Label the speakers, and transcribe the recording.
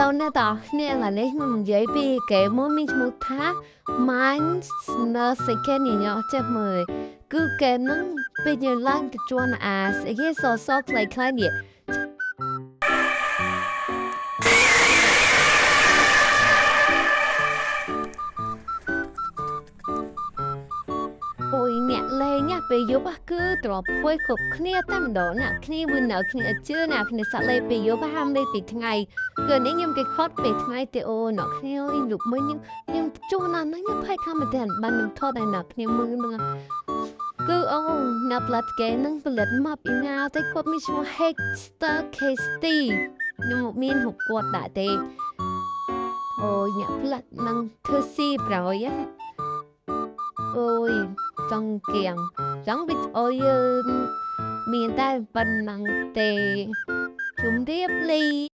Speaker 1: Hello អ្នកទាំងអស់គ្នាឥឡូវនេះខ្ញុំនិយាយពីហ្គេមមួយមានឈ្មោះថា Mines No Second ញ៉ោចេះមើលគឺហ្គេមហ្នឹងពេលយើងឡើងទៅជួនអាស្អីគេសស play ខ្លះនេះអូយអ្នកលេងណាពេលយប់គឺទ្របភួយគ្រប់គ្នាតែម្ដងណាគ្នាមួយនៅគ្នាជឿណាគ្នាសាក់លេងពេលយប់ហាមលេងពេលថ្ងៃគឺនេះខ្ញុំគេខត់ពេលថ្ងៃទេអូអ្នកគ្នាលុបមិញខ្ញុំជួណាស់ខ្ញុំផៃខំមែនតើបានខ្ញុំថតឲ្យអ្នកគ្នាមើលនឹងគឺអូអ្នកផ្លាត់ហ្គេមហ្នឹងផលិតមកពីណាតែគាត់មានឈ្មោះ Hexter Casty ខ្ញុំមានរូបគាត់ដាក់ទេអូយអ្នកផ្លាត់នឹងធ្វើស៊ីប្រយអូយចង់គៀងចង់វីដេអូយើងមានតែប៉ុណ្ណឹងទេជម្រាបលា